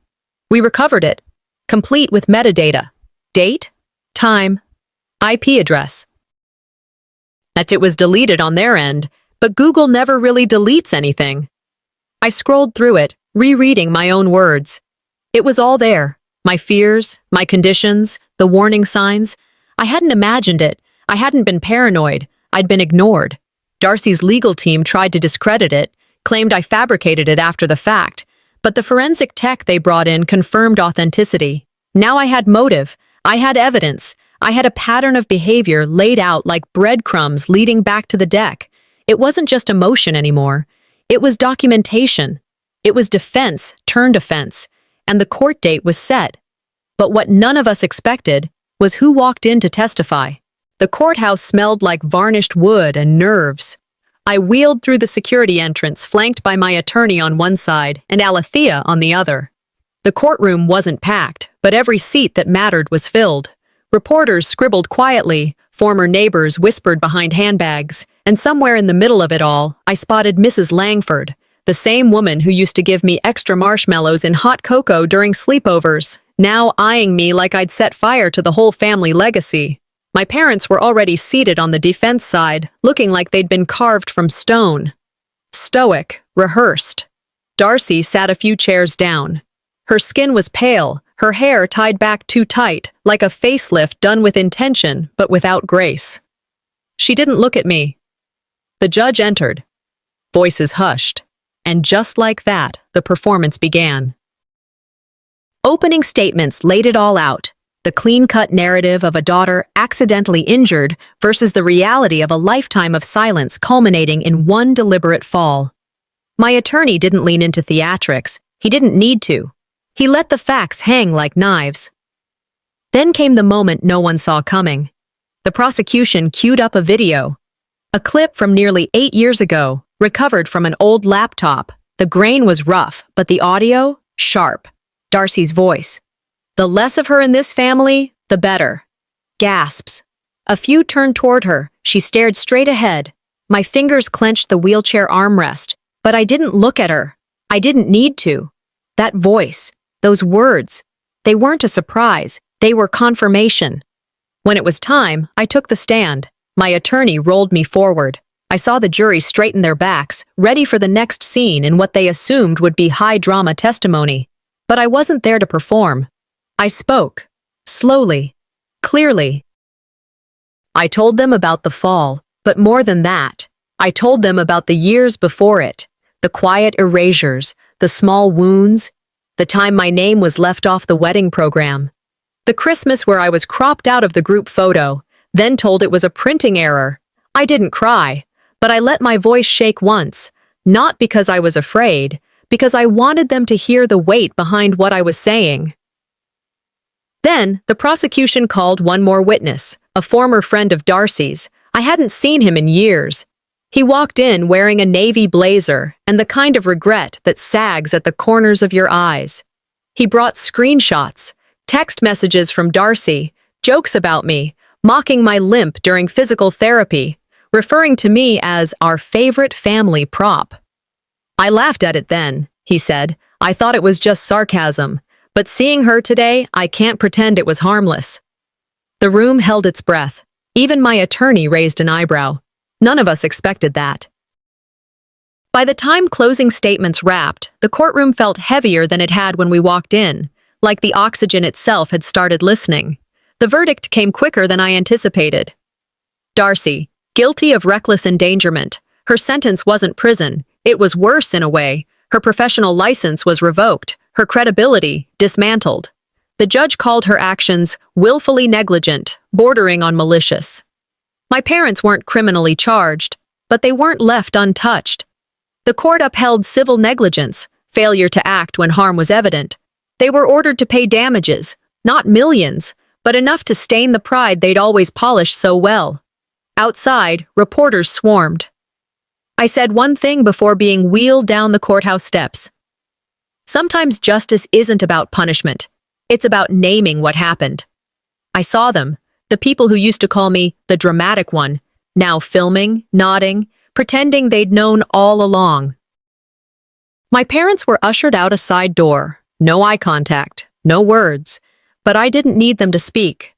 We recovered it, complete with metadata. Date, time, IP address. That it was deleted on their end, but Google never really deletes anything. I scrolled through it, rereading my own words. It was all there. My fears, my conditions, the warning signs. I hadn't imagined it. I hadn't been paranoid. I'd been ignored. Darcy's legal team tried to discredit it, claimed I fabricated it after the fact, but the forensic tech they brought in confirmed authenticity. Now I had motive. I had evidence. I had a pattern of behavior laid out like breadcrumbs leading back to the deck. It wasn't just emotion anymore. It was documentation. It was defense turned offense, and the court date was set. But what none of us expected was who walked in to testify. The courthouse smelled like varnished wood and nerves. I wheeled through the security entrance, flanked by my attorney on one side and Alethea on the other. The courtroom wasn't packed, but every seat that mattered was filled. Reporters scribbled quietly, former neighbors whispered behind handbags, and somewhere in the middle of it all, I spotted Mrs. Langford, the same woman who used to give me extra marshmallows in hot cocoa during sleepovers, now eyeing me like I'd set fire to the whole family legacy. My parents were already seated on the defense side, looking like they'd been carved from stone. Stoic, rehearsed. Darcy sat a few chairs down. Her skin was pale, her hair tied back too tight, like a facelift done with intention but without grace. She didn't look at me. The judge entered. Voices hushed. And just like that, the performance began. Opening statements laid it all out. The clean-cut narrative of a daughter accidentally injured versus the reality of a lifetime of silence culminating in one deliberate fall. My attorney didn't lean into theatrics. He didn't need to. He let the facts hang like knives. Then came the moment no one saw coming. The prosecution queued up a video. A clip from nearly 8 years ago, recovered from an old laptop. The grain was rough, but the audio, sharp. Darcy's voice. The less of her in this family, the better. Gasps. A few turned toward her. She stared straight ahead. My fingers clenched the wheelchair armrest, but I didn't look at her. I didn't need to. That voice, those words, they weren't a surprise. They were confirmation. When it was time, I took the stand. My attorney rolled me forward. I saw the jury straighten their backs, ready for the next scene in what they assumed would be high-drama testimony. But I wasn't there to perform. I spoke. Slowly. Clearly. I told them about the fall, but more than that, I told them about the years before it, the quiet erasures, the small wounds, the time my name was left off the wedding program, the Christmas where I was cropped out of the group photo, then told it was a printing error. I didn't cry, but I let my voice shake once, not because I was afraid, because I wanted them to hear the weight behind what I was saying. Then, the prosecution called one more witness, a former friend of Darcy's. I hadn't seen him in years. He walked in wearing a navy blazer and the kind of regret that sags at the corners of your eyes. He brought screenshots, text messages from Darcy, jokes about me, mocking my limp during physical therapy, referring to me as our favorite family prop. I laughed at it then, he said. I thought it was just sarcasm, but seeing her today, I can't pretend it was harmless. The room held its breath. Even my attorney raised an eyebrow. None of us expected that. By the time closing statements wrapped, the courtroom felt heavier than it had when we walked in, like the oxygen itself had started listening. The verdict came quicker than I anticipated. Darcy, guilty of reckless endangerment. Her sentence wasn't prison. It was worse in a way. Her professional license was revoked, her credibility dismantled. The judge called her actions willfully negligent, bordering on malicious. My parents weren't criminally charged, but they weren't left untouched. The court upheld civil negligence, failure to act when harm was evident. They were ordered to pay damages, not millions, but enough to stain the pride they'd always polished so well. Outside, reporters swarmed. I said one thing before being wheeled down the courthouse steps. Sometimes justice isn't about punishment. It's about naming what happened. I saw them, the people who used to call me the dramatic one, now filming, nodding, pretending they'd known all along. My parents were ushered out a side door. No eye contact, no words, but I didn't need them to speak.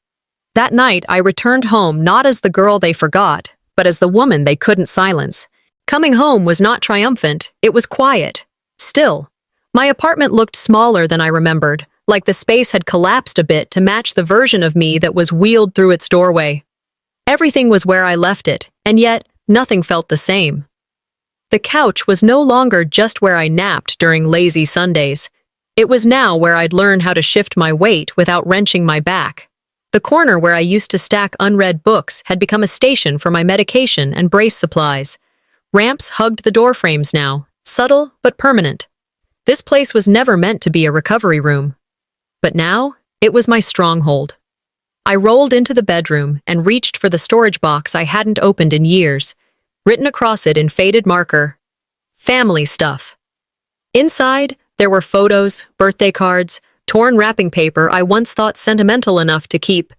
That night, I returned home not as the girl they forgot, but as the woman they couldn't silence. Coming home was not triumphant, it was quiet. Still, my apartment looked smaller than I remembered, like the space had collapsed a bit to match the version of me that was wheeled through its doorway. Everything was where I left it, and yet nothing felt the same. The couch was no longer just where I napped during lazy Sundays. It was now where I'd learn how to shift my weight without wrenching my back. The corner where I used to stack unread books had become a station for my medication and brace supplies. Ramps hugged the door frames now, subtle but permanent. This place was never meant to be a recovery room. But now, it was my stronghold. I rolled into the bedroom and reached for the storage box I hadn't opened in years, written across it in faded marker, family stuff. Inside, there were photos, birthday cards, torn wrapping paper I once thought sentimental enough to keep.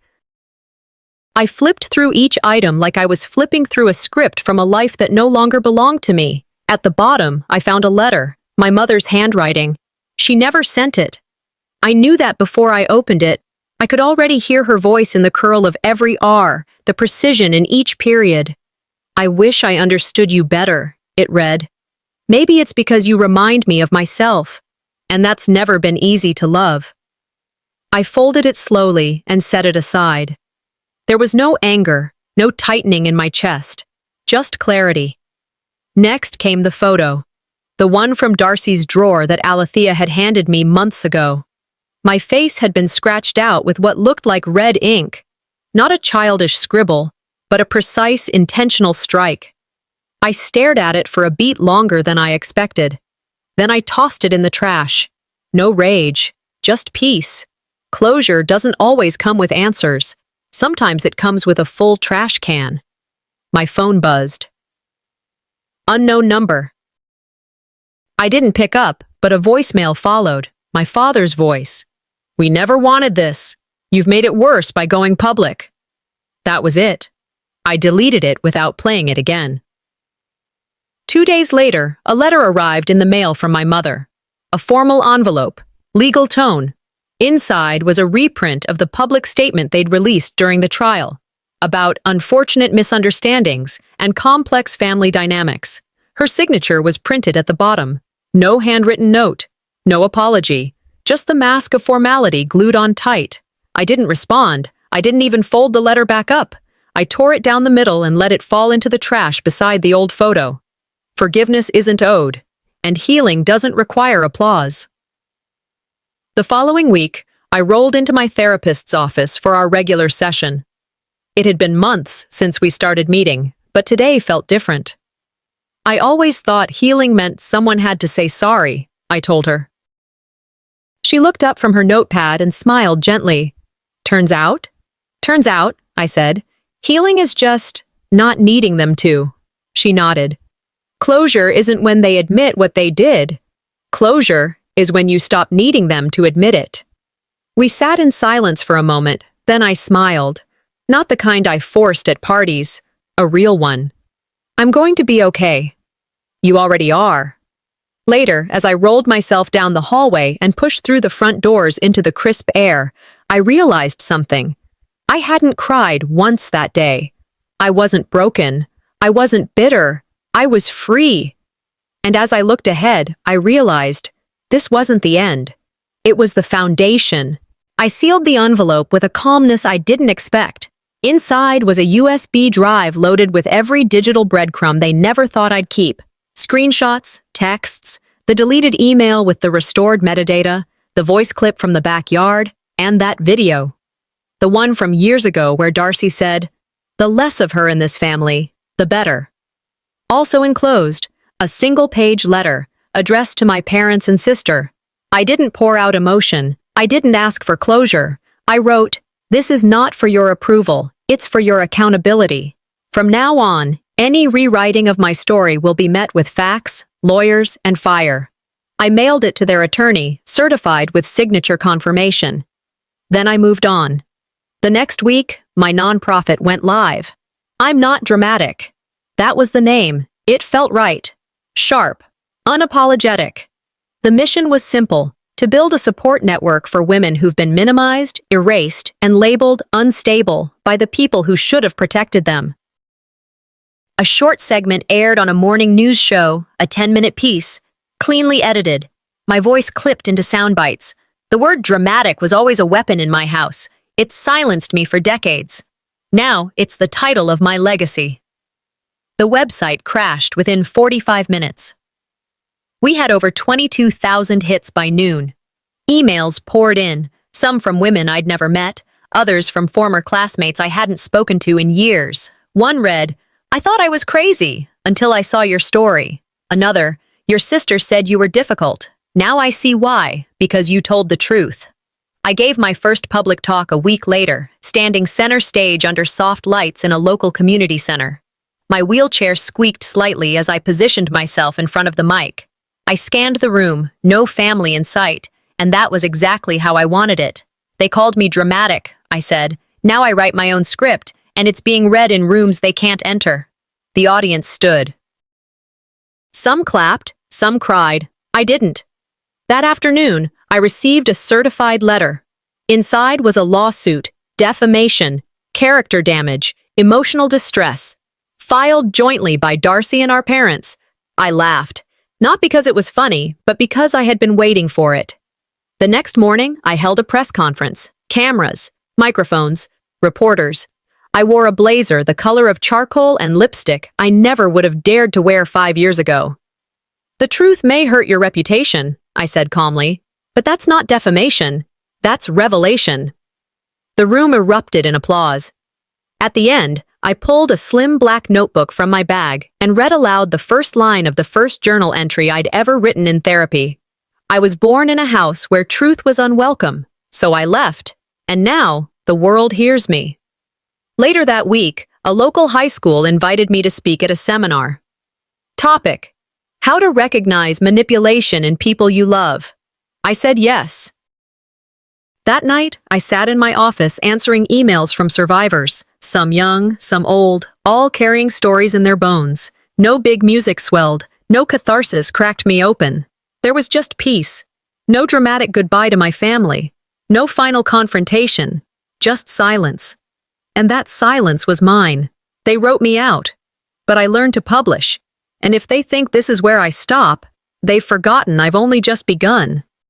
I flipped through each item like I was flipping through a script from a life that no longer belonged to me. At the bottom, I found a letter, my mother's handwriting. She never sent it. I knew that before I opened it. I could already hear her voice in the curl of every R, the precision in each period. I wish I understood you better, it read. Maybe it's because you remind me of myself, and that's never been easy to love. I folded it slowly and set it aside. There was no anger, no tightening in my chest, just clarity. Next came the photo, the one from Darcy's drawer that Alethea had handed me months ago. My face had been scratched out with what looked like red ink, not a childish scribble, but a precise, intentional strike. I stared at it for a beat longer than I expected. Then I tossed it in the trash. No rage, just peace. Closure doesn't always come with answers. Sometimes it comes with a full trash can. My phone buzzed. Unknown number. I didn't pick up, but a voicemail followed, my father's voice. "We never wanted this. You've made it worse by going public." That was it. I deleted it without playing it again. 2 days later, a letter arrived in the mail from my mother. A formal envelope, legal tone. Inside was a reprint of the public statement they'd released during the trial, about unfortunate misunderstandings and complex family dynamics. Her signature was printed at the bottom. No handwritten note, no apology, just the mask of formality glued on tight. I didn't respond. I didn't even fold the letter back up. I tore it down the middle and let it fall into the trash beside the old photo. Forgiveness isn't owed, and healing doesn't require applause. The following week, I rolled into my therapist's office for our regular session. It had been months since we started meeting, but today felt different. "I always thought healing meant someone had to say sorry," I told her. She looked up from her notepad and smiled gently. Turns out, I said, "healing is just not needing them to." She nodded. "Closure isn't when they admit what they did. Closure is when you stop needing them to admit it." We sat in silence for a moment, then I smiled. Not the kind I forced at parties, a real one. "I'm going to be okay." "You already are." Later, as I rolled myself down the hallway and pushed through the front doors into the crisp air, I realized something. I hadn't cried once that day. I wasn't broken. I wasn't bitter. I was free. And as I looked ahead, I realized this wasn't the end. It was the foundation. I sealed the envelope with a calmness I didn't expect. Inside was a USB drive loaded with every digital breadcrumb they never thought I'd keep. Screenshots, texts, the deleted email with the restored metadata, the voice clip from the backyard, and that video. The one from years ago where Darcy said, "The less of her in this family, the better." Also enclosed, a single-page letter addressed to my parents and sister. I didn't pour out emotion. I didn't ask for closure. I wrote, "This is not for your approval. It's for your accountability. From now on, any rewriting of my story will be met with facts, lawyers, and fire." I mailed it to their attorney, certified with signature confirmation. Then I moved on. The next week, my nonprofit went live. I'm Not Dramatic. That was the name. It felt right. Sharp. Unapologetic. The mission was simple: to build a support network for women who've been minimized, erased, and labeled unstable by the people who should have protected them. A short segment aired on a morning news show, a 10-minute piece, cleanly edited. My voice clipped into sound bites. The word dramatic was always a weapon in my house. It silenced me for decades. Now it's the title of my legacy. The website crashed within 45 minutes. We had over 22,000 hits by noon. Emails poured in, some from women I'd never met, others from former classmates I hadn't spoken to in years. One read, "I thought I was crazy until I saw your story." Another, "Your sister said you were difficult. Now I see why, because you told the truth." I gave my first public talk a week later, standing center stage under soft lights in a local community center. My wheelchair squeaked slightly as I positioned myself in front of the mic. I scanned the room, no family in sight, and that was exactly how I wanted it. "They called me dramatic," I said. "Now I write my own script, and it's being read in rooms they can't enter." The audience stood. Some clapped, some cried. I didn't. That afternoon, I received a certified letter. Inside was a lawsuit, defamation, character damage, emotional distress, filed jointly by Darcy and our parents. I laughed, not because it was funny, but because I had been waiting for it. The next morning, I held a press conference. Cameras, microphones, reporters. I wore a blazer the color of charcoal and lipstick I never would have dared to wear 5 years ago. "The truth may hurt your reputation," I said calmly, "but that's not defamation. That's revelation." The room erupted in applause. At the end, I pulled a slim black notebook from my bag and read aloud the first line of the first journal entry I'd ever written in therapy. I was born in a house where truth was unwelcome, so I left, and now the world hears me. Later that week, A local high school invited me to speak at a seminar. Topic: How to recognize manipulation in people you love. I said yes. That night, I sat in my office answering emails from survivors, some young, some old, all carrying stories in their bones. No big music swelled, no catharsis cracked me open. There was just peace. No dramatic goodbye to my family. No final confrontation. Just silence. And that silence was mine. They wrote me out. But I learned to publish. And if they think this is where I stop, they've forgotten I've only just begun.